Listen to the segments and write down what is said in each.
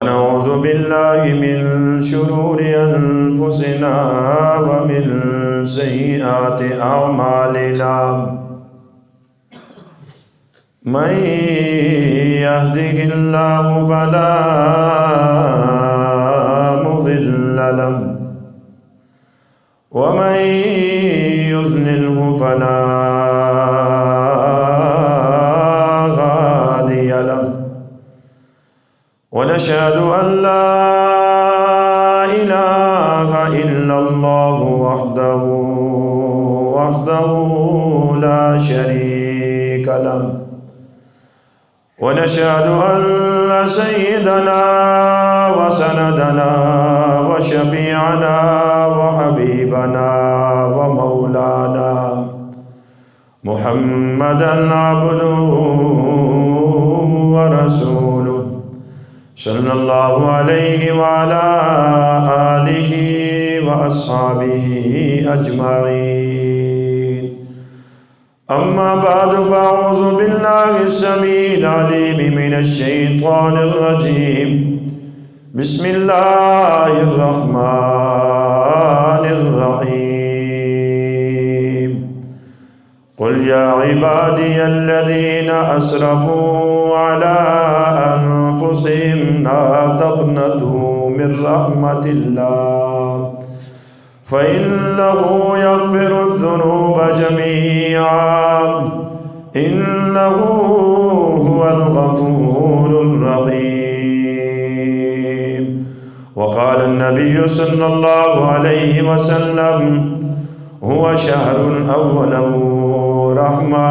نعوذ بالله من شرور أنفسنا ومن سيئات أعمالنا من يهده الله فلا مضل له ومن يضلله فلا هادي له ونشهد أن لا إله إلا الله وحده لا شريك له ونشهد أن سيدنا وسندنا وشفيعنا وحبيبنا ومولانا محمدًا عبده ورسوله صلی اللہ علیہ وعلى آلہ وأصحابہ اجمعین اما بعد فاعوذ باللہ السمیع العلیم من الشیطان الرجیم بسم اللہ الرحمن الرحیم قل یا عبادی الذین اسرفوا علی انفسهم لا تقنطوا من رحمة الله فإنه يغفر الذنوب جميعا إنه هو الغفور الرحيم وقال النبي صلى الله عليه وسلم هو شهر أوله رحمة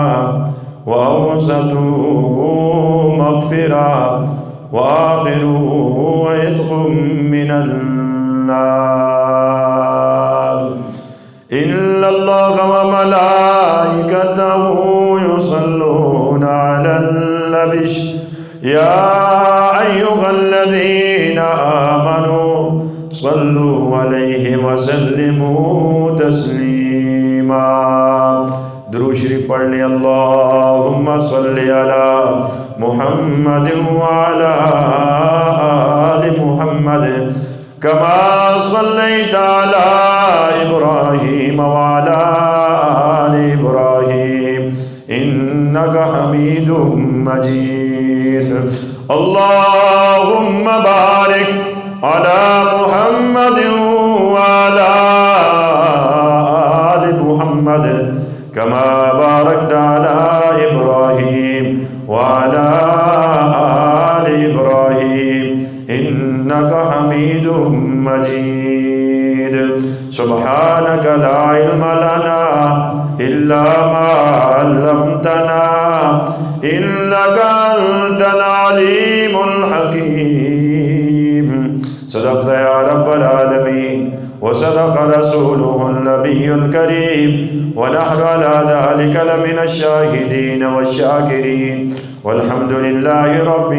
وأوسطه مغفرة وآخره عتق من النار إلا الله وملائكته يصلون على النبي يا أيها الذين آمنوا صلوا عليه وسلموا تسليما درود شریف پڑھ لیں اللہم صلی علی محمد وعلی آل محمد کما صلیت علی ابراہیم وعلی آل ابراہیم انک حمید مجید اللہم بارک علی محمد وعلی آل محمد كما باركت على إبراهيم وعلى آل إبراهيم إنك حميد مجيد سبحانك لا علم لنا إلا ما علمتنا إنك أنت العليم الحكيم صدقت يا رب العالمين وصدق رسوله النبي الكريم ونحن على ذلك لمن الشاهدين والشاكرين والحمد لله رب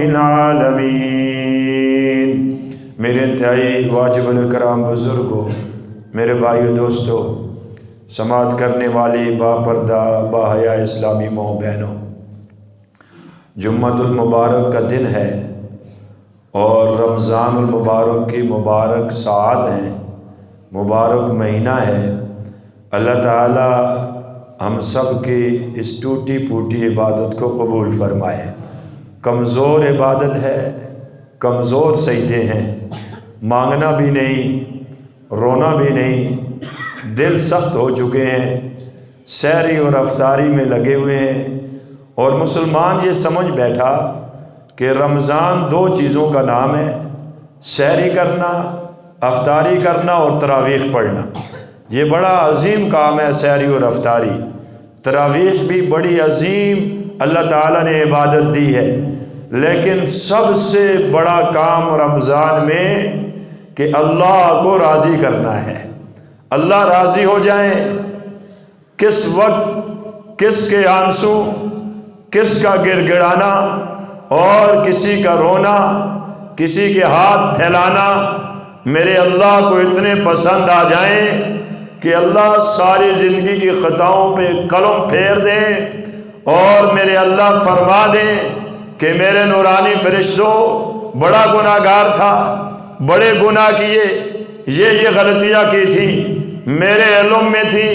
العالمين میرے انتہائی واجب الکرام بزرگوں، میرے بھائیو دوستو، سماعت کرنے والی با پردہ با حیا اسلامی ماں بہنوں، جمعۃ المبارک کا دن ہے اور رمضان المبارک کی مبارک ساعت ہیں، مبارک مہینہ ہے۔ اللہ تعالی ہم سب کی اس ٹوٹی پھوٹی عبادت کو قبول فرمائے۔ کمزور عبادت ہے، کمزور سجدے ہیں، مانگنا بھی نہیں، رونا بھی نہیں، دل سخت ہو چکے ہیں، سحری اور افطاری میں لگے ہوئے ہیں، اور مسلمان یہ سمجھ بیٹھا کہ رمضان دو چیزوں کا نام ہے، سحری کرنا، افطاری کرنا اور تراویح پڑھنا۔ یہ بڑا عظیم کام ہے سحری اور افطاری، تراویح بھی بڑی عظیم اللہ تعالیٰ نے عبادت دی ہے، لیکن سب سے بڑا کام رمضان میں کہ اللہ کو راضی کرنا ہے۔ اللہ راضی ہو جائیں، کس وقت کس کے آنسو، کس کا گر گڑانا اور کسی کا رونا، کسی کے ہاتھ پھیلانا میرے اللہ کو اتنے پسند آ جائیں کہ اللہ ساری زندگی کی خطاؤں پہ قلم پھیر دیں اور میرے اللہ فرما دیں کہ میرے نورانی فرشتوں بڑا گناہگار تھا، بڑے گناہ کیے، یہ غلطیاں کی تھی، میرے علم میں تھی،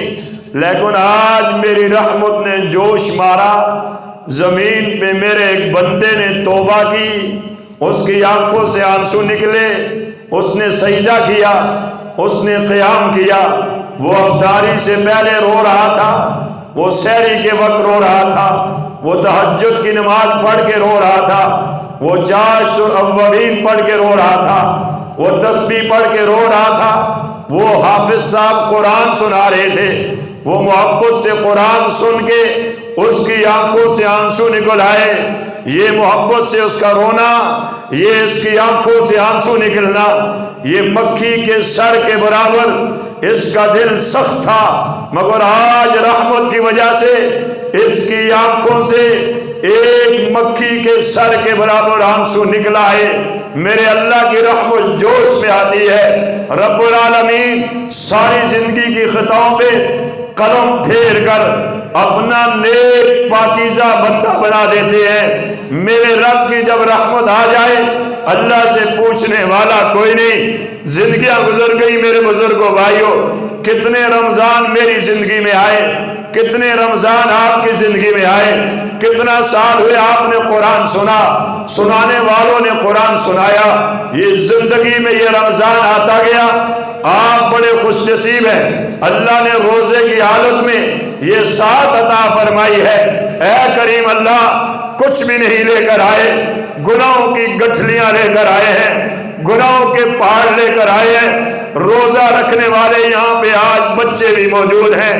لیکن آج میری رحمت نے جوش مارا، زمین پہ میرے ایک بندے نے توبہ کی، اس کی آنکھوں سے آنسو نکلے، اس نے سجدہ کیا، اس نے قیام کیا، وہ افطاری سے پہلے رو رہا تھا، وہ سحری کے وقت رو رہا تھا، وہ تہجد کی نماز پڑھ کے رو رہا تھا، وہ چاشت الاولین پڑھ کے رو رہا تھا، وہ تسبیح پڑھ کے رو رہا تھا، وہ حافظ صاحب قرآن سنا رہے تھے، وہ محبت سے قرآن سن کے اس کی آنکھوں سے آنسو نکل آئے، یہ محبت سے اس کا رونا، یہ اس کی آنکھوں سے آنسو نکلنا، یہ مکھی کے سر کے برابر اس کا دل سخت تھا، مگر آج رحمت کی وجہ سے اس کی آنکھوں سے ایک مکھی کے سر کے برابر آنسو نکلا ہے۔ میرے اللہ کی رحمت جوش میں آتی ہے، رب العالمین ساری زندگی کی خطاؤں پہ قلم پھیر کر اپنا نیک پاکیزہ بندہ بنا دیتے ہیں۔ میرے رب کی جب رحمت آ جائے اللہ سے پوچھنے والا کوئی نہیں۔ زندگیاں گزر گئی میرے بزرگوں بھائیوں، کتنے رمضان میری زندگی میں آئے، کتنے رمضان آپ کی زندگی میں آئے، کتنا سال ہوئے آپ نے قرآن سنا، سنانے والوں نے قرآن سنایا، یہ زندگی میں یہ رمضان آتا گیا۔ آپ بڑے خوش نصیب ہیں، اللہ نے روزے کی حالت میں یہ ساتھ عطا فرمائی ہے۔ اے کریم اللہ، کچھ بھی نہیں لے کر آئے، گناہوں کی گٹھلیاں لے کر آئے ہیں، گناہوں کے پہاڑ لے کر آئے ہیں۔ روزہ رکھنے والے یہاں پہ آج بچے بھی موجود ہیں،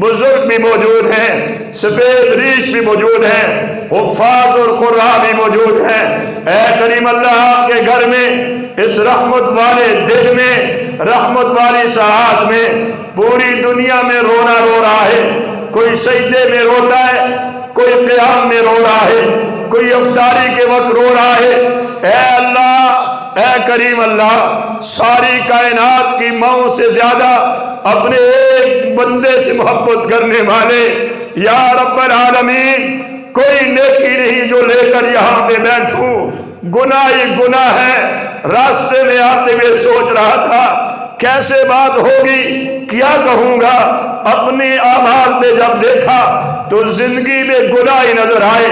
بزرگ بھی موجود ہیں، سفید ریش بھی موجود ہیں، حفاظ اور قراء بھی موجود ہیں۔ اے کریم اللہ، آپ کے گھر میں اس رحمت والے دن میں، رحمت والی ساعت میں پوری دنیا میں رونا رو رہا ہے، کوئی سجدے میں روتا ہے، کوئی قیام میں رو رہا ہے، کوئی افطاری کے وقت رو رہا ہے۔ اے اللہ، اے کریم اللہ، ساری کائنات کی ماؤں سے زیادہ اپنے ایک بندے سے محبت کرنے والے یا رب العالمین، کوئی نیکی نہیں جو لے کر یہاں پہ بیٹھوں، گناہ ہی گناہ ہے۔ راستے میں آتے ہوئے سوچ رہا تھا کیسے بات ہوگی، کیا کہوں گا۔ اپنی اعمال پہ جب دیکھا تو زندگی میں گناہ ہی نظر آئے،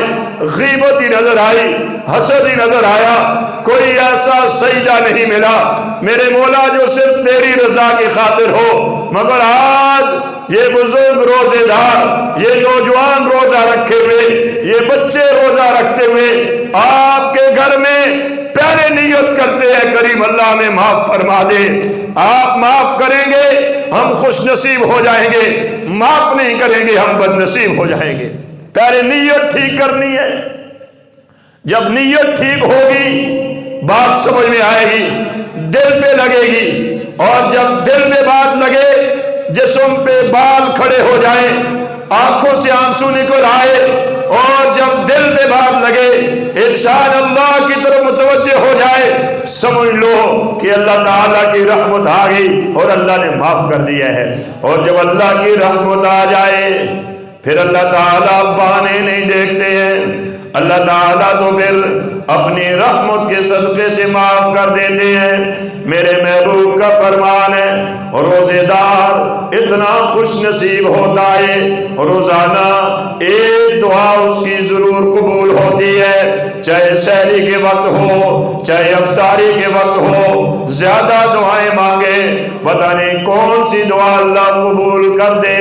غیبت ہی نظر آئی، حسد ہی نظر آیا، کوئی ایسا سجدہ نہیں ملا میرے مولا جو صرف تیری رضا کی خاطر ہو۔ مگر آج یہ بزرگ روزے دار، یہ نوجوان روزہ رکھے ہوئے، یہ بچے روزہ رکھتے ہوئے آپ کے گھر میں پہلے نیت کرتے ہیں کریم اللہ میں معاف فرما دے۔ آپ معاف کریں گے ہم خوش نصیب ہو جائیں گے، معاف نہیں کریں گے ہم بد نصیب ہو جائیں گے۔ پہلے نیت ٹھیک کرنی ہے، جب نیت ٹھیک ہوگی بات سمجھ میں آئے گی، دل پہ لگے گی، اور جب دل میں بات لگے، جسم پہ بال کھڑے ہو جائیں، آنکھوں سے آنسو نکل آئے، اور جب دل میں بات لگے، انسان اللہ کی طرف متوجہ ہو جائے، سمجھ لو کہ اللہ تعالیٰ کی رحمت آ گئی اور اللہ نے معاف کر دیا ہے۔ اور جب اللہ کی رحمت آ جائے پھر اللہ تعالیٰ بہانے نہیں دیکھتے ہیں، اللہ تعالیٰ تو پھر اپنی رحمت کے صدقے سے معاف کر دیتے ہیں۔ میرے محبوب کا فرمان ہے، روزے دار اتنا خوش نصیب ہوتا ہے، روزانہ ایک دعا اس کی ضرور قبول ہوتی ہے، چاہے سحری کے وقت ہو چاہے افطاری کے وقت ہو، زیادہ دعائیں مانگے، پتہ نہیں کون سی دعا اللہ قبول کر دے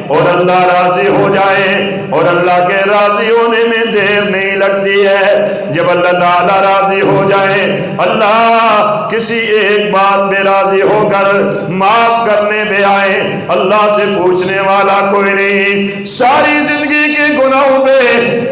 اور اللہ راضی ہو جائے۔ اور اللہ کے راضی ہونے میں دیر نہیں لگتی ہے۔ جب اللہ تعالیٰ راضی ہو جائے، اللہ کسی ایک بات پہ راضی ہو کر معاف کرنے پہ آئے، اللہ سے پوچھنے والا کوئی نہیں۔ ساری زندگی کے گناہوں پہ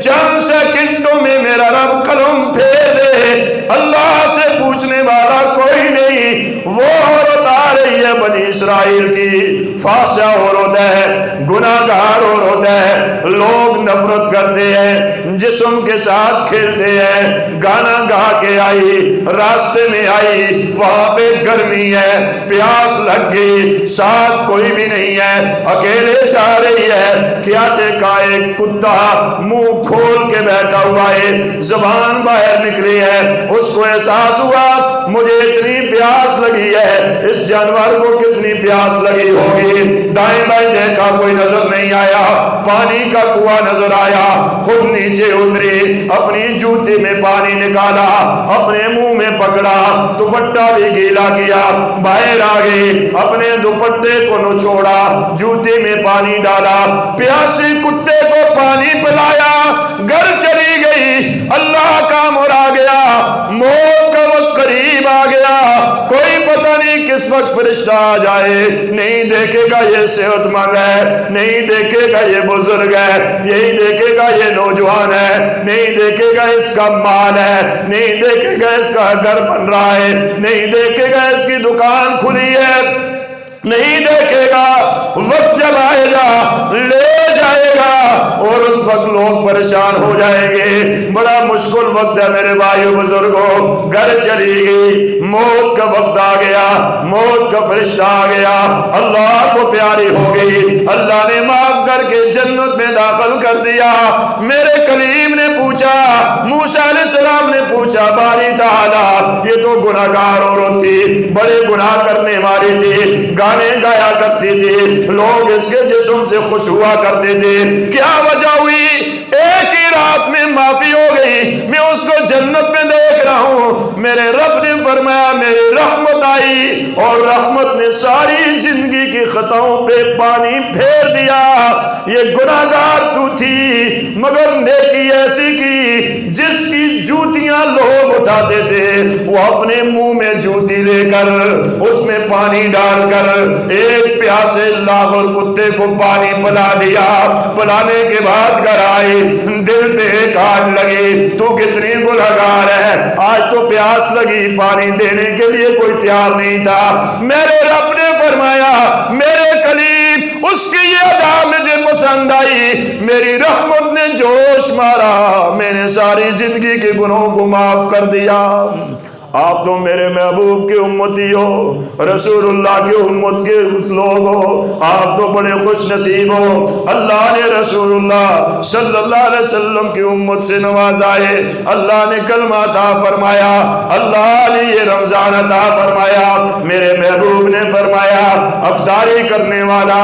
چند سیکنڈوں میں میرا رب قلم پھیر دے، اللہ سے پوچھنے والا کوئی نہیں۔ وہ عورت آ رہی ہے بنی اسرائیل کی فحشہ اور ہوتا ہے، گناہگار اور ہوتا ہے، لوگ نفرت کرتے ہیں، جسم کے ساتھ کھیلتے ہیں، گانا گا کے آئی، راستے میں آئی، وہاں پہ گرمی ہے، پیاس لگ گئی، ساتھ کوئی بھی نہیں ہے، اکیلے جا رہی ہے، کیا دیکھا ایک کتا منہ کھول کے بیٹھا ہوا ہے، زبان باہر نکلی ہے، اس کو احساس ہوا مجھے اتنی پیاس لگی ہے، اس جانور کو کتنی پیاس لگی ہوگی، دائیں بائیں دیکھا کوئی نظر نہیں آیا، پانی کا کنواں نظر آیا، خود نیچے اتری، اپنی جوتے میں پانی نکالا، اپنے منہ میں پکڑا، دوپٹہ بھی گیلا کیا، باہر آ گئی، اپنے دوپٹے کو نچوڑا، جوتے میں پانی ڈالا، پیاسے کتے کو پانی پلایا، گھر چلی گئی، اللہ کا امر آ گیا، موت کا وقت قریب آ گیا، کوئی پتہ نہیں کس وقت فرشتہ آ جائے، نہیں دیکھے گا یہ صحت مند ہے، نہیں دیکھے گا یہ بزرگ ہے، یہی دیکھے گا یہ نوجوان ہے، نہیں دیکھے گا اس کا مال ہے، نہیں دیکھے گا اس کا گھر بن رہا ہے، نہیں دیکھے گا اس کی دکان کھلی ہے، نہیں دیکھے گا، وقت جب آئے گا لے جائے گا، اور اس وقت لوگ پریشان ہو جائیں گے، بڑا مشکل وقت ہے میرے بھائیو بزرگوں، گھر چلی گئی، موت کا وقت آ گیا، موت کا فرشتہ آ گیا، اللہ کو پیاری ہو گئی، اللہ نے معاف کر کے جنت میں داخل کر دیا، میرے کلیم نے پوچھا، موسیٰ علیہ السلام نے پوچھا باری تعالی یہ تو گناہگار عورت تھی، بڑے گناہ کرنے والی تھی، گانے گایا کرتی تھی، لوگ اس کے جسم سے خوش ہوا کرتے تھے، کیا وجہ ہوئی؟ ایک ہی رات میں معافی ہو گئی، میں اس کو جنت میں دیکھ رہا ہوں، میرے رب نے فرمایا میری رحمت آئی، اور رحمت نے ساری زندگی کی خطاؤں پہ پانی پھیر دیا، یہ گناہگار تو تھی مگر نیکی ایسی کی جس کی جوتیاں لوگ اٹھاتے تھے، وہ اپنے منہ میں جوتی لے کر اس میں پانی ڈال کر ایک پیاسے لاغر کتے کو پانی پلا دیا، پلانے کے بعد گھر آئی، دل پہ ایک آگ لگی، تو کتنی گنہگار ہے، آج تو پیاس لگی، پانی دینے کے لیے کوئی تیار نہیں تھا، میرے رب نے فرمایا میرے کلیم اس کی یہ ادا مجھے پسند آئی، میری رحمت نے جوش مارا، میں نے ساری زندگی کے گناہوں کو معاف کر دیا، آپ تو میرے محبوب کے امتی ہو، رسول اللہ کے امت کے لوگ ہو، آپ تو بڑے خوش نصیب ہو، اللہ نے رسول اللہ صلی اللہ علیہ وسلم کی امت سے نوازا ہے، اللہ نے کلمہ عطا فرمایا، اللہ نے یہ رمضان عطا فرمایا، میرے محبوب نے فرمایا افطاری کرنے والا،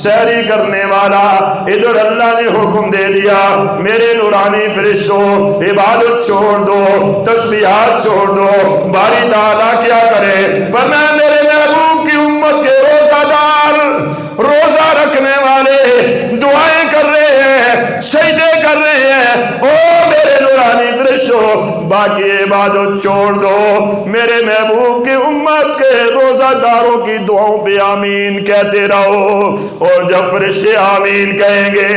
سحری کرنے والا، ادھر اللہ نے حکم دے دیا میرے نورانی فرشتوں عبادت چھوڑ دو، تسبیحات چھوڑ دو، باری تعالیٰ کیا کرے، فرمایا میرے محبوب کی امت کے روزہ دار، روزہ رکھنے والے دعائیں کر رہے ہیں، سجدے کر رہے ہیں، او میرے نورانی فرشتوں باقی عبادت چھوڑ دو، میرے محبوب کی امت کے روزہ داروں کی دعاؤں پہ آمین کہتے رہو، اور جب فرشتے آمین کہیں گے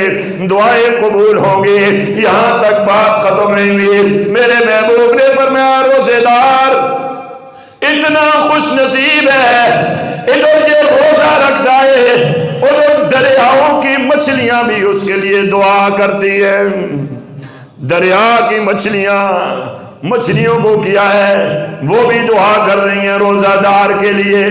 دعائیں قبول ہوں گی، یہاں تک بات ختم نہیں ہوئی، میرے محبوب نے فرمایا روزے دار اتنا خوش نصیب ہے، ادھر یہ روزہ رکھتا ہے، ادھر دریاؤں کی مچھلیاں بھی اس کے لیے دعا کرتی ہیں، دریا کی مچھلیوں کو کیا ہے، وہ بھی دعا کر رہی ہیں روزہ دار کے لیے،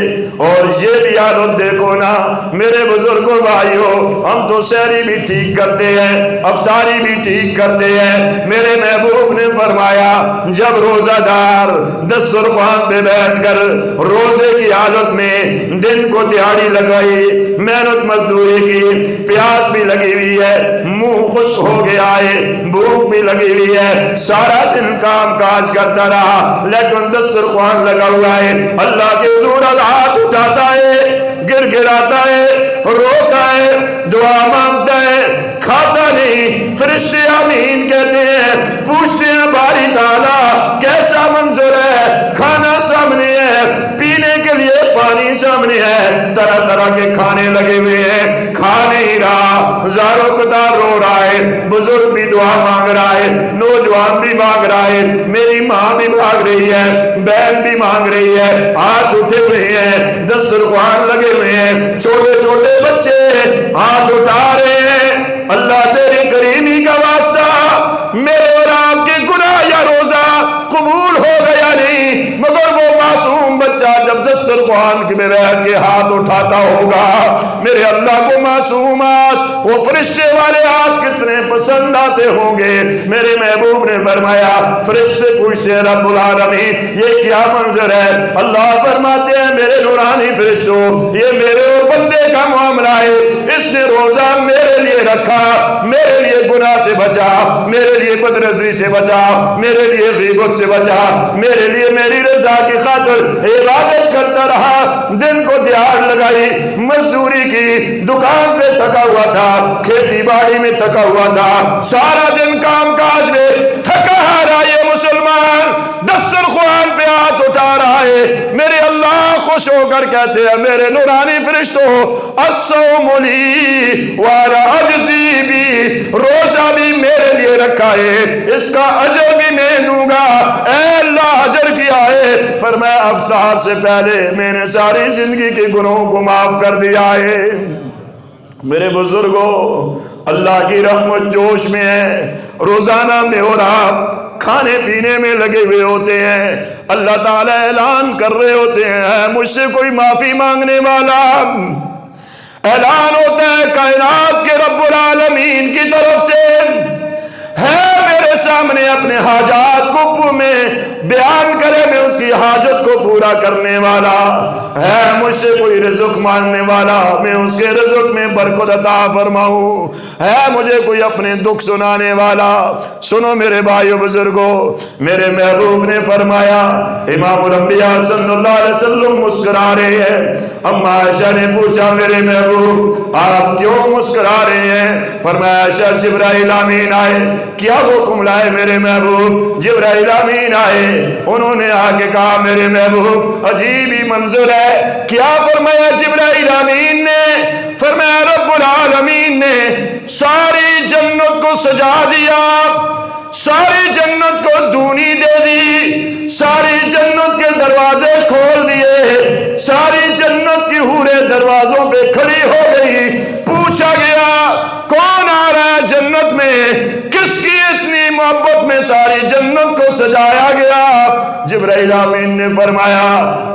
اور یہ بھی حالت دیکھو نا میرے بزرگوں بھائیوں، ہم تو سحری بھی ٹھیک کرتے ہیں، افطاری بھی ٹھیک کرتے ہیں، میرے محبوب نے فرمایا جب روزہ دار دسترخوان پہ بیٹھ کر روزے کی حالت میں دن کو دیہاڑی لگائی، محنت مزدوری کی، پیاس بھی لگی ہوئی ہے، منہ خشک ہو گیا ہے، بھوک بھی لگی ہوئی ہے، سارا دن کام کاج کرتا رہا، لیکن دسترخوان لگا ہوا ہے، اللہ کے حضور ہاتھ اٹھاتا ہے، گر گراتا ہے، روتا ہے، دعا مانگتا ہے، کھاتا نہیں، فرشتے آمین کہتے ہیں، پوچھتے ہیں باری تعالیٰ کیسا منظر ہے، کھانا سامنے ہے، پینے کے لیے پانی سامنے ہے، طرح طرح کے کھانے لگے ہوئے ہیں، کھا نہیں رہا، زاروں قطار رو رہا ہے، بزرگ بھی دعا مانگ رہا ہے، نوجوان بھی مانگ رہا ہے، میری ماں بھی مانگ رہی ہے، بہن بھی مانگ رہی ہے، ہاتھ اٹھے ہوئے ہیں، دسترخوان لگے ہوئے ہیں، چھوٹے چھوٹے بچے ہاتھ اٹھا رہے ہیں۔ اللہ تیری کریمی کا واسطہ، میرے اور آپ کے گناہ یا روزہ قبول ہو گیا نہیں، مگر وہ معصوم بچہ جب دسترخوان میں بیٹھ کے ہاتھ اٹھاتا ہوگا، میرے اللہ کو معصومات وہ فرشتے والے ہاتھ کتنے پسند آتے ہوں گے۔ میرے محبوب نے فرمایا، فرشتے پوچھتے ہیں رب العالمین یہ کیا منظر ہے؟ اللہ فرماتے ہیں میرے نورانی فرشتوں، یہ میرے اور بندے کا معاملہ ہے، اس نے روزہ میرے لیے رکھا، میرے لیے گناہ سے بچا، میرے لیے بدنظری سے بچا، میرے لیے غیبت سے بچا، میرے لیے میری رضا کی خاطر عبادت کرتا رہا، دن کو دیہڑ لگائی، مزدوری کی، دکان پہ تھکا ہوا تھا، کھیتی باڑی میں تھکا ہوا تھا، سارا دن کام کاج میں تھکا ہارا یہ مسلمان دسترخوان پہ ہاتھ اٹھا رہا ہے۔ میرے اللہ خوش ہو کر کہتے ہیں میرے نورانی فرشتوں، الصوم لی وانا اجزی بھی، روزہ بھی میرے لیے رکھا ہے، اس کا اجر بھی میں دوں گا۔ اے اللہ اجر کیا ہے؟ فرمایا افطار سے پہلے میں نے ساری زندگی کے گناہوں کو معاف کر دیا ہے۔ میرے بزرگوں، اللہ کی رحمت جوش میں ہے، روزانہ میں اور آپ کھانے پینے میں لگے ہوئے ہوتے ہیں، اللہ تعالیٰ اعلان کر رہے ہوتے ہیں مجھ سے کوئی معافی مانگنے والا، اعلان ہوتا ہے کائنات کے رب العالمین کی طرف سے ہے میرے سامنے اپنے حاجات کو میں بیان کرے، میں اس کی حاجت کو پورا کرنے والا ہے، مجھ سے کوئی رزق مانگنے والا میں اس کے رزق میں برکت عطا فرماؤں، ہے مجھے کوئی اپنے دکھ سنانے والا۔ سنو میرے بھائیو بزرگوں، میرے محبوب نے فرمایا، امام الانبیاء صلی اللہ علیہ وسلم مسکرا رہے ہیں۔ اما عائشہ نے پوچھا میرے محبوب آپ کیوں مسکرا رہے ہیں؟ فرمایا عائشہ جبرائیل امین آئے۔ کیا حکم لائے میرے محبوب؟ جبرائیل امین آئے، انہوں نے آگے کہا میرے محبوب عجیب ہی منظر ہے۔ کیا فرمایا جبرائیل امین نے؟ فرمایا رب العالمین نے ساری جنت کو سجا دیا، ساری جنت کو دونی دے دی، ساری جنت کے دروازے کھول دیے، ساری جنت کی حوریں دروازوں پہ کھڑی ہو گئی۔ پوچھا گیا کون آ رہا ہے جنت میں؟ کس کی اتنی محبت میں ساری جنت کو سجایا گیا؟ جبرائیل امین نے فرمایا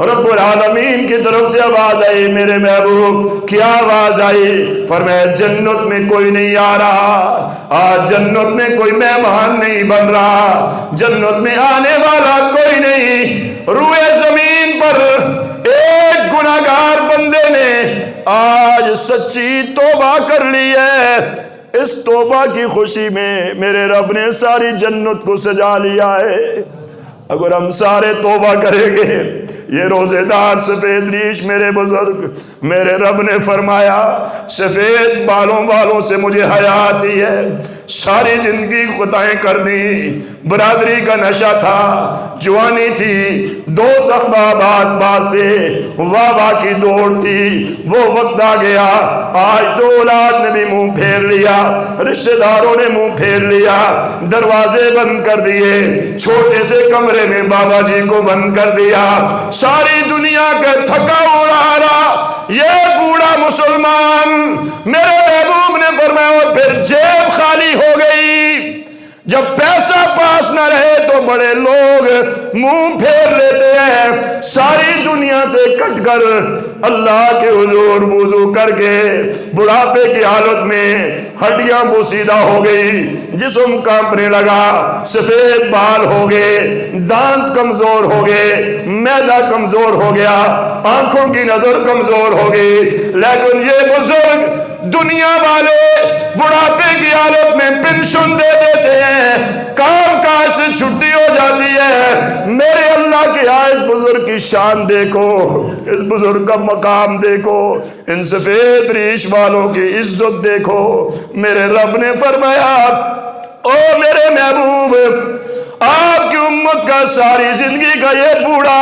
رب العالمین کی طرف سے آواز آئی میرے محبوب۔ کیا آواز آئی؟ فرمایا جنت میں کوئی نہیں آ رہا، آج جنت میں کوئی مہمان نہیں بن رہا، جنت میں آنے والا کوئی نہیں۔ روئے زمین پر ایک گناہگار بندے نے آج سچی توبہ کر لی ہے، اس توبہ کی خوشی میں میرے رب نے ساری جنت کو سجا لیا ہے۔ اگر ہم سارے توبہ کریں گے، یہ روزے دار سفید ریش میرے بزرگ، میرے رب نے فرمایا سفید بالوں والوں سے مجھے حیا آتی ہے۔ ساری زندگی خطائیں کر دی، برادری کا نشہ تھا، جوانی تھی، دوست احباب آس پاس تھے، واہ واہ کی دوڑ تھی، وہ وقت آ گیا آج تو اولاد نے بھی منہ پھیر لیا، رشتہ داروں نے منہ پھیر لیا، دروازے بند کر دیے، چھوٹے سے کمرے میں بابا جی کو بند کر دیا، ساری دنیا کا تھکا اڑا رہا یہ بوڑھا مسلمان۔ میرے محبوب نے فرمایا اور پھر جیب خالی ہو گئی۔ جب پیسہ پاس نہ رہے تو بڑے لوگ منہ پھیر لیتے ہیں، ساری دنیا سے کٹ کر اللہ کے حضور وضو کر کے بڑھاپے کی حالت میں ہڈیاں بوسیدہ ہو گئی، جسم کانپنے لگا، سفید بال ہو گئے، دانت کمزور ہو گئے، معدہ کمزور ہو گیا، آنکھوں کی نظر کمزور ہو گئی، لیکن یہ بزرگ دنیا والے بڑھاپے کی حالت میں پنشن دے دیتے ہیں، کام کاج سے چھٹی ہو جاتی ہے۔ میرے اللہ کے یہاں اس بزرگ کی شان دیکھو، اس بزرگ کا مقام دیکھو، ان سفید ریش والوں کی عزت دیکھو۔ میرے رب نے فرمایا او میرے محبوب، آپ کی امت کا ساری زندگی کا یہ بوڑھا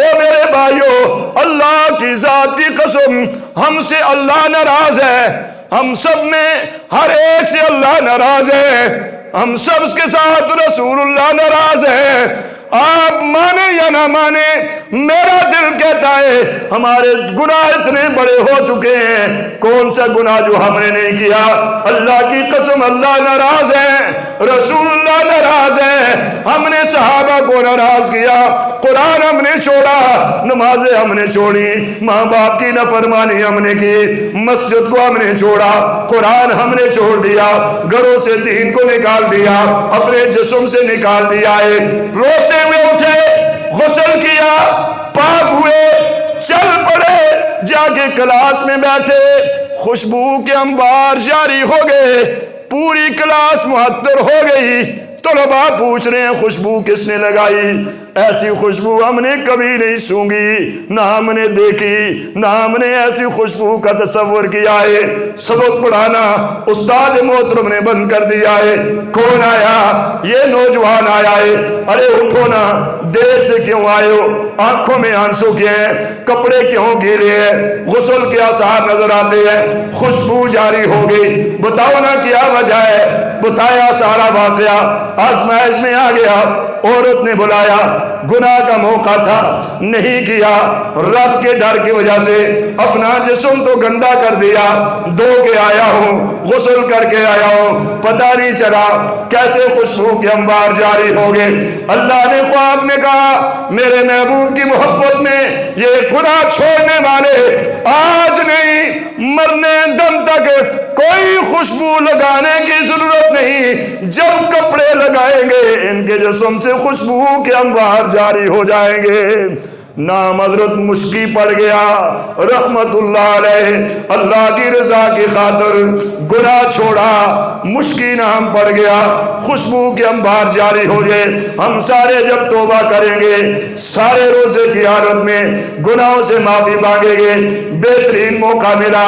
او میرے بھائیو، اللہ کی ذات کی قسم، ہم سے اللہ ناراض ہے، ہم سب میں ہر ایک سے اللہ ناراض ہے، ہم سب کے ساتھ رسول اللہ ناراض ہے۔ آپ مانے یا نہ مانے، میرا دل کہتا ہے ہمارے گناہ اتنے بڑے ہو چکے ہیں، کون سا گناہ جو ہم نے نہیں کیا؟ اللہ کی قسم اللہ ناراض ہے، رسول اللہ ناراض ہے، ہم نے صحابہ کو ناراض کیا، قرآن ہم نے چھوڑا، نمازیں ہم نے چھوڑی، ماں باپ کی نافرمانی ہم نے کی، مسجد کو ہم نے چھوڑا، قرآن ہم نے چھوڑ دیا، گھروں سے دین کو نکال دیا، اپنے جسم سے نکال دیا ہے، روتے ہوئے اٹھے، غسل کیا، پاک ہوئے، چل پڑے، جا کے کلاس میں بیٹھے، خوشبو کے انبار جاری ہو گئے، پوری کلاس معطر ہو گئی، طلباء پوچھ رہے ہیں خوشبو کس نے لگائی؟ ایسی خوشبو ہم نے کبھی نہیں سونگی، نہ ہم نے دیکھی، نہ ہم نے ایسی خوشبو کا تصور کیا ہے۔ سبق پڑھانا استاد محترم نے بند کر دیا ہے۔ کون آیا؟ یہ نوجوان آیا ہے۔ ارے اٹھو نا، دیر سے کیوں آئے ہو؟ آنکھوں میں آنسو کیے ہیں؟ کپڑے کیوں گیلے ہیں؟ غسل کے آثار نظر آتے ہیں، خوشبو جاری ہو گئی، بتاؤ نا کیا وجہ ہے؟ بتایا سارا واقعہ، آزمائش میں آ گیا، عورت نے بلایا، گناہ کا موقع تھا، نہیں کیا، رب کے ڈر کی وجہ سے اپنا جسم تو گندا کر دیا، دھو کے آیا ہوں، غسل کر کے آیا ہوں، پتہ نہیں چلا کیسے خوشبو کے انبار جاری ہو گئے۔ اللہ نے خواب میں کہا میرے محبوب کی محبت میں یہ گناہ چھوڑنے والے آج نہیں، مرنے دم تک کوئی خوشبو لگانے کی ضرورت نہیں، جب کپڑے لگائیں گے ان کے جسم سے خوشبو کے انبار جاری ہو جائیں گے۔ نام حضرت مشکی پڑ گیا رحمت اللہ علیہ، اللہ کی رضا کی خاطر گناہ چھوڑا، مشکی نام پڑ گیا، خوشبو کے انبار جاری ہو گئے۔ ہم سارے جب توبہ کریں گے، سارے روزے کی حالت میں گناہوں سے معافی مانگیں گے، بہترین موقع ملا،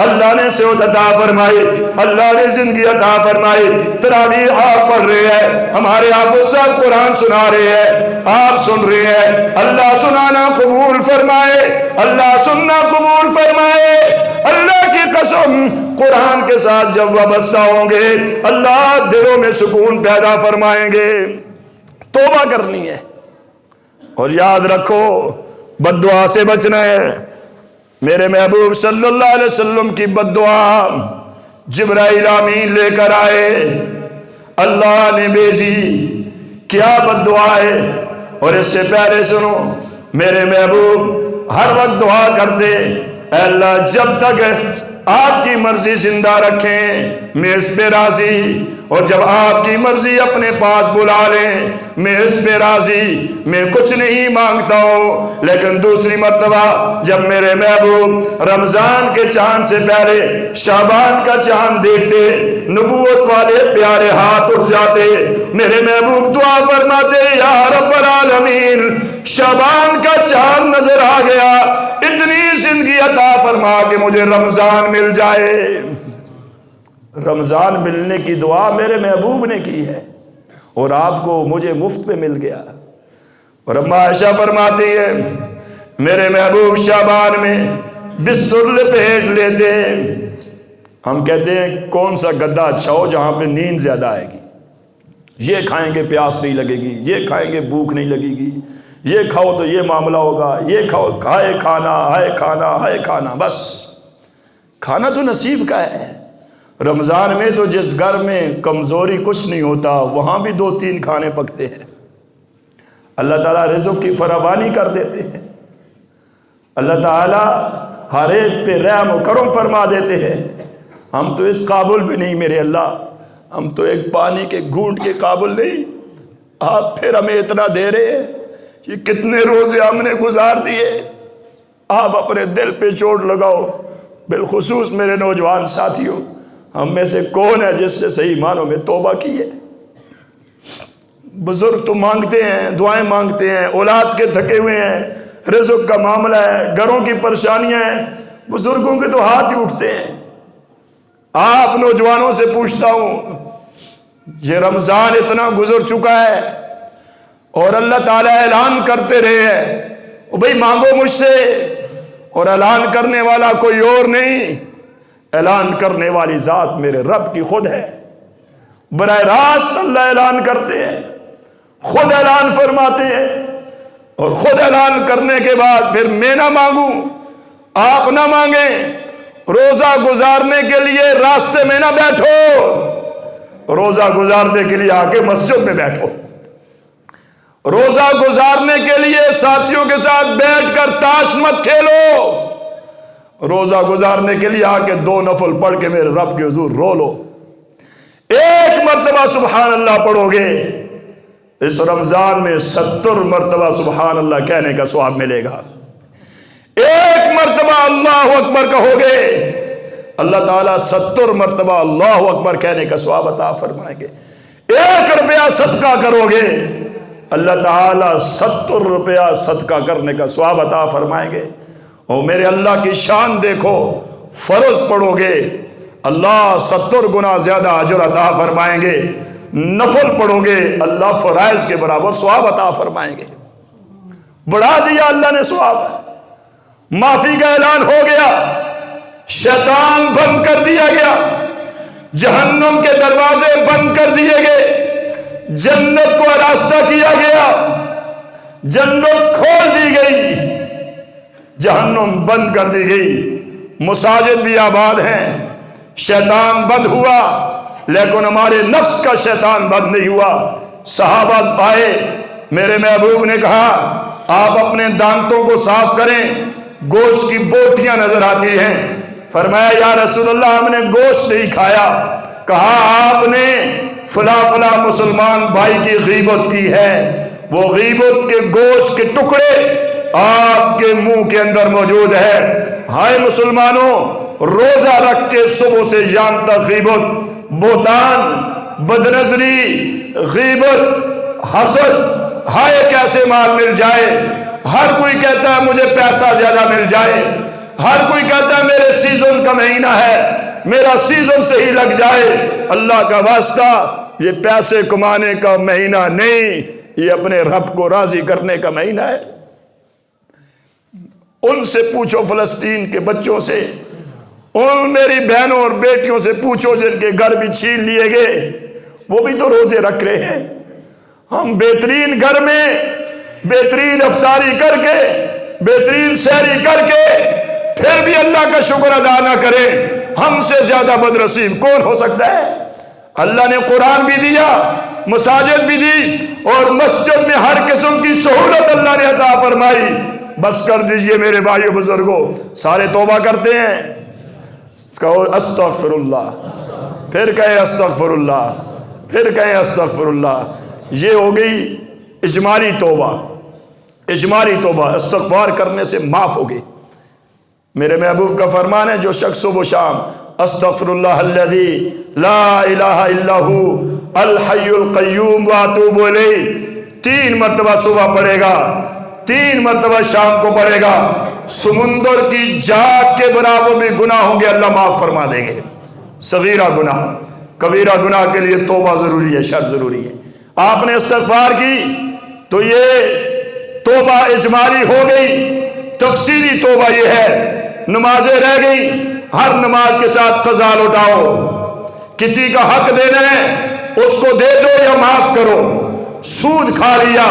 اللہ نے صحت عطا فرمائی، اللہ نے زندگی عطا فرمائی۔ تراویح آپ پڑھ رہے ہیں، ہمارے حافظ صاحب قرآن سنا رہے ہیں، آپ سن رہے ہیں، اللہ سنانا قبول فرمائے، اللہ سننا قبول فرمائے۔ اللہ کی قسم قرآن کے ساتھ جب وابستہ ہوں گے، اللہ دلوں میں سکون پیدا فرمائیں گے۔ توبہ کرنی ہے، اور یاد رکھو بد دعا سے بچنا ہے۔ میرے محبوب صلی اللہ علیہ وسلم کی بد دعا جبرائیل امین لے کر آئے، اللہ نے بھیجی، کیا بد دعا ہے؟ اور اس سے پہلے سنو، میرے محبوب ہر وقت دعا کرتے، اے اللہ جب تک آپ کی مرضی زندہ رکھیں میں اس پہ راضی، اور جب آپ کی مرضی اپنے پاس بلا لیں میں اس پہ راضی، میں کچھ نہیں مانگتا ہوں۔ لیکن دوسری مرتبہ جب میرے محبوب رمضان کے چاند سے پہلے شعبان کا چاند دیکھتے، نبوت والے پیارے ہاتھ اٹھ جاتے، میرے محبوب دعا فرماتے، یا رب العالمین شعبان کا چاند نظر آ گیا، اتنی زندگی عطا فرما کہ مجھے رمضان مل جائے۔ رمضان ملنے کی دعا میرے محبوب نے کی ہے، اور آپ کو مجھے مفت میں مل گیا۔ اور اما عائشہ فرماتی ہے میرے محبوب شعبان میں بستر لپیٹ لیتے، ہم کہتے ہیں کون سا گدا اچھا ہو جہاں پہ نیند زیادہ آئے گی، یہ کھائیں گے پیاس نہیں لگے گی، یہ کھائیں گے بھوک نہیں لگے گی، یہ کھاؤ تو یہ معاملہ ہوگا، یہ کھاؤ، ہائے کھانا ہائے کھانا ہائے کھانا۔ بس کھانا تو نصیب کا ہے۔ رمضان میں تو جس گھر میں کمزوری کچھ نہیں ہوتا وہاں بھی 2-3 کھانے پکتے ہیں۔ اللہ تعالیٰ رزق کی فراوانی کر دیتے ہیں، اللہ تعالیٰ ہر ایک پہ رحم و کرم فرما دیتے ہیں۔ ہم تو اس قابل بھی نہیں میرے اللہ، ہم تو ایک پانی کے گھونٹ کے قابل نہیں، آپ پھر ہمیں اتنا دے رہے ہیں۔ یہ کتنے روزے ہم نے گزار دیے، آپ اپنے دل پہ چوٹ لگاؤ۔ بالخصوص میرے نوجوان ساتھیوں، ہم میں سے کون ہے جس نے صحیح معنوں میں توبہ کی ہے؟ بزرگ تو مانگتے ہیں، دعائیں مانگتے ہیں، اولاد کے تھکے ہوئے ہیں، رزق کا معاملہ ہے، گھروں کی پریشانیاں ہیں، بزرگوں کے تو ہاتھ ہی اٹھتے ہیں۔ آپ نوجوانوں سے پوچھتا ہوں، یہ رمضان اتنا گزر چکا ہے اور اللہ تعالیٰ اعلان کرتے رہے ہیں، بھئی مانگو مجھ سے، اور اعلان کرنے والا کوئی اور نہیں، اعلان کرنے والی ذات میرے رب کی خود ہے۔ براہ راست اللہ اعلان کرتے ہیں، خود اعلان فرماتے ہیں، اور خود اعلان کرنے کے بعد پھر میں نہ مانگوں، آپ نہ مانگیں۔ روزہ گزارنے کے لیے راستے میں نہ بیٹھو، روزہ گزارنے کے لیے آ کے مسجد میں بیٹھو۔ روزہ گزارنے کے لیے ساتھیوں کے ساتھ بیٹھ کر تاش مت کھیلو، روزہ گزارنے کے لیے آ کے 2 نفل پڑھ کے میرے رب کے حضور رو لو۔ ایک مرتبہ سبحان اللہ پڑھو گے، اس رمضان میں 70 مرتبہ سبحان اللہ کہنے کا ثواب ملے گا۔ ایک مرتبہ اللہ اکبر کہو گے، اللہ تعالیٰ 70 مرتبہ اللہ اکبر کہنے کا ثواب عطا فرمائیں گے۔ 1 روپیہ صدقہ کرو گے، اللہ تعالیٰ 70 روپیہ صدقہ کرنے کا ثواب عطا فرمائیں گے۔ اور میرے اللہ کی شان دیکھو، فرض پڑھو گے اللہ 70 گنا زیادہ اجر عطا فرمائیں گے، نفل پڑھو گے اللہ فرائض کے برابر ثواب عطا فرمائیں گے۔ بڑھا دیا اللہ نے ثواب، معافی کا اعلان ہو گیا، شیطان بند کر دیا گیا، جہنم کے دروازے بند کر دیے گئے، جنت کو آراستہ کیا گیا، جنت کھول دی گئی، جہنم بند کر دی گئی، مساجد بھی آباد ہیں۔ شیطان بند ہوا، لیکن ہمارے نفس کا شیطان بند نہیں ہوا۔ صحابہ آئے، میرے محبوب نے کہا آپ اپنے دانتوں کو صاف کریں، گوشت کی بوٹیاں نظر آتی ہیں۔ فرمایا یا رسول اللہ ہم نے گوشت نہیں کھایا۔ کہا آپ نے فلاں فلاں مسلمان بھائی کی غیبت کی ہے، وہ غیبت کے گوشت کے ٹکڑے آپ کے منہ کے اندر موجود ہے۔ ہائے مسلمانوں، روزہ رکھ کے صبح سے شام تک غیبت، بہتان، بدنظری، غیبت، حسد، ہائے کیسے مال مل جائے۔ ہر کوئی کہتا ہے مجھے پیسہ زیادہ مل جائے، ہر کوئی کہتا ہے میرے سیزن کا مہینہ ہے، میرا سیزن سے ہی لگ جائے۔ اللہ کا واسطہ یہ پیسے کمانے کا مہینہ نہیں، یہ اپنے رب کو راضی کرنے کا مہینہ ہے۔ ان سے پوچھو فلسطین کے بچوں سے، ان میری بہنوں اور بیٹیوں سے پوچھو جن کے گھر بھی چھین لیے گئے، وہ بھی تو روزے رکھ رہے ہیں۔ ہم بہترین گھر میں بہترین افطاری کر کے، بہترین سحری کر کے، پھر بھی اللہ کا شکر ادا نہ کریں، ہم سے زیادہ بدنصیب کون ہو سکتا ہے؟ اللہ نے قرآن بھی دیا، مساجد بھی دی، اور مسجد میں ہر قسم کی سہولت اللہ نے عطا فرمائی۔ بس کر دیجئے میرے بھائیو بزرگوں، سارے توبہ کرتے ہیں، کہو استغفر اللہ، پھر کہیں استغفر اللہ، پھر کہیں استغفر اللہ۔ یہ ہو گئی اجمالی توبہ، اجمالی توبہ، استغفار کرنے سے معاف ہوگی۔ میرے محبوب کا فرمان ہے جو شخص صبح و شام استغفر اللہ الذی لا الہ الا ہو الحی القیوم واتوب الیہ 3 مرتبہ صبح پڑھے گا، 3 مرتبہ شام کو پڑھے گا، سمندر کی جاگ کے برابر بھی گناہ ہوں گے اللہ معاف فرما دیں گے۔ صغیرہ گناہ، کبیرہ گناہ کے لیے توبہ ضروری ہے، شرط ضروری ہے۔ آپ نے استغفار کی تو یہ توبہ اجمالی ہو گئی۔ تفصیلی توبہ یہ ہے، نمازیں رہ گئی، ہر نماز کے ساتھ قضا لوٹاؤ، کسی کا حق دینا ہے اس کو دے دو یا معاف کرو۔ سود کھا لیا،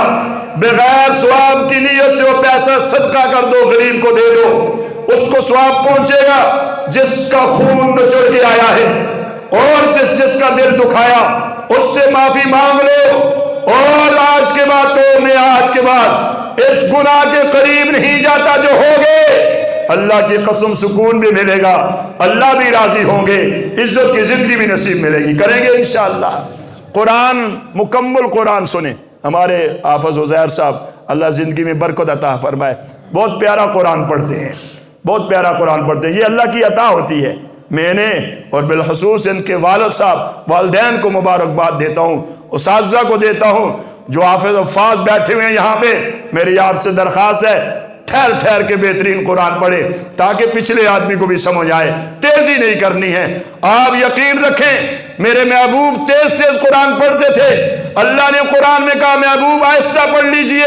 بغیر ثواب کی نیت سے وہ پیسہ صدقہ کر دو، غریب کو دے دو، اس کو ثواب پہنچے گا جس کا خون نچڑ کے آیا ہے، اور جس کا دل دکھایا اس سے معافی مانگ لو، اور آج کے بعد تو میں آج کے بعد اس گناہ کے قریب نہیں جاتا جو ہو گئے۔ اللہ کی قسم سکون بھی ملے گا، اللہ بھی راضی ہوں گے، عزت کی زندگی بھی نصیب ملے گی، کریں گے انشاءاللہ۔ قرآن، مکمل قرآن سنیں، ہمارے حافظ عزیر صاحب اللہ زندگی میں برکت عطا فرمائے، بہت پیارا قرآن پڑھتے ہیں، بہت پیارا قرآن پڑھتے ہیں، یہ اللہ کی عطا ہوتی ہے۔ میں نے اور بالخصوص ان کے والد صاحب والدین کو مبارکباد دیتا ہوں، اساتذہ کو دیتا ہوں، جو حافظ حفاظ بیٹھے ہوئے ہیں یہاں پہ، میری آپ سے درخواست ہے ٹھہر ٹھہر کے بہترین قرآن پڑھے تاکہ پچھلے آدمی کو بھی سمجھ آئے، تیزی نہیں کرنی ہے۔ آپ یقین رکھیں میرے محبوب تیز تیز قرآن پڑھتے تھے، اللہ نے قرآن میں کہا محبوب آہستہ پڑھ لیجئے،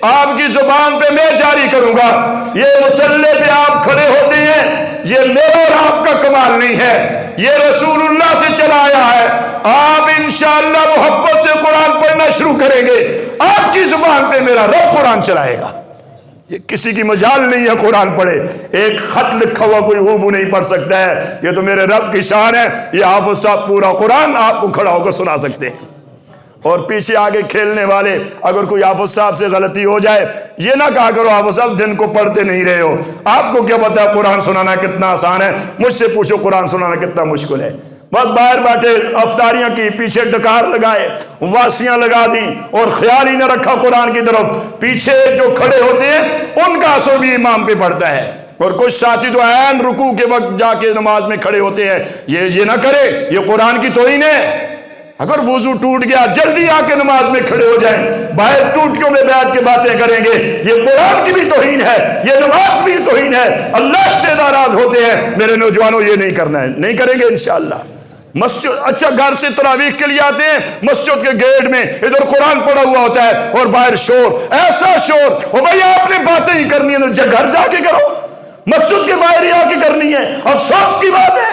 آپ کی زبان پہ میں جاری کروں گا۔ یہ مصلی پہ آپ کھڑے ہوتے ہیں، یہ میرا اور آپ کا کمال نہیں ہے، یہ رسول اللہ سے چلا آیا ہے۔ آپ انشاءاللہ محبت سے قرآن پڑھنا شروع کریں گے، آپ کی زبان پہ میرا رب قرآن چلائے گا۔ یہ کسی کی مجال نہیں ہے قرآن پڑھے، ایک خط لکھا ہوا کوئی ہو نہیں پڑھ سکتا ہے، یہ تو میرے رب کی شان ہے۔ یہ حافظ صاحب پورا قرآن آپ کو کھڑا ہو کر سنا سکتے ہیں، اور پیچھے آگے کھیلنے والے اگر کوئی حافظ صاحب سے غلطی ہو جائے، یہ نہ کہا کرو حافظ صاحب دن کو پڑھتے نہیں رہے ہو، آپ کو کیا پتا ہے قرآن سنانا کتنا آسان ہے، مجھ سے پوچھو قرآن سنانا کتنا مشکل ہے۔ بس باہر بیٹھے افطاریاں کی، پیچھے ڈکار لگائے، واسیاں لگا دی، اور خیال ہی نہ رکھا قرآن کی طرف۔ پیچھے جو کھڑے ہوتے ہیں ان کا اثر بھی امام پہ پڑتا ہے، اور کچھ ساتھی تو عین رکوع کے وقت جا کے نماز میں کھڑے ہوتے ہیں۔ یہ نہ کرے، یہ قرآن کی توہین ہے۔ اگر وضو ٹوٹ گیا جلدی آ کے نماز میں کھڑے ہو جائیں، باہر ٹوٹکیوں میں بیٹھ کے باتیں کریں گے، یہ قرآن کی بھی توہین ہے، یہ نماز بھی توہین ہے، اللہ سے ناراض ہوتے ہیں۔ میرے نوجوانوں یہ نہیں کرنا ہے، نہیں کریں گے انشاءاللہ۔ مسجد اچھا گھر سے تراویح کے لیے آتے ہیں، مسجد کے گیٹ میں ادھر قرآن پڑھا ہوا ہوتا ہے اور باہر شور، ایسا شور، او بھائی آپ نے باتیں ہی کرنی ہے تو گھر جا کے کرو، مسجد کے باہر ہی آ کے کرنی ہے۔ افسوس کی بات ہے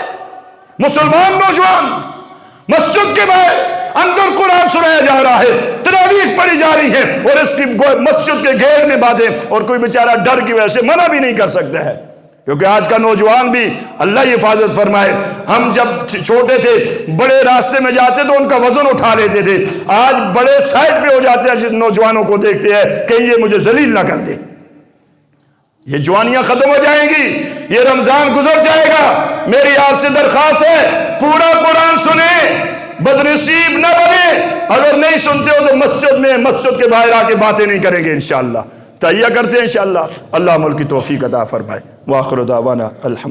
مسلمان نوجوان مسجد کے باہر اندر قرآن سنایا جا رہا ہے، تراویح پڑھی جا رہی ہے، اور اس کی مسجد کے گیٹ میں باتیں، اور کوئی بیچارہ ڈر کی وجہ سے منع بھی نہیں کر سکتا ہے، کیونکہ آج کا نوجوان بھی اللہ یہ حفاظت فرمائے۔ ہم جب چھوٹے تھے بڑے راستے میں جاتے تو ان کا وزن اٹھا لیتے تھے، آج بڑے سائڈ پہ ہو جاتے ہیں، جن نوجوانوں کو دیکھتے ہیں کہ یہ مجھے ذلیل نہ کر دے۔ یہ جوانیاں ختم ہو جائیں گی، یہ رمضان گزر جائے گا۔ میری آپ سے درخواست ہے پورا قرآن سنیں، بدنصیب نہ بنے۔ اگر نہیں سنتے ہو تو مسجد میں، مسجد کے باہر آ کے باتیں نہیں کریں گے انشاءاللہ۔ تہیہ کرتے ہیں انشاءاللہ، اللہ عمل کی توفیق عطا فرمائے۔ وآخر دعوانا الحمد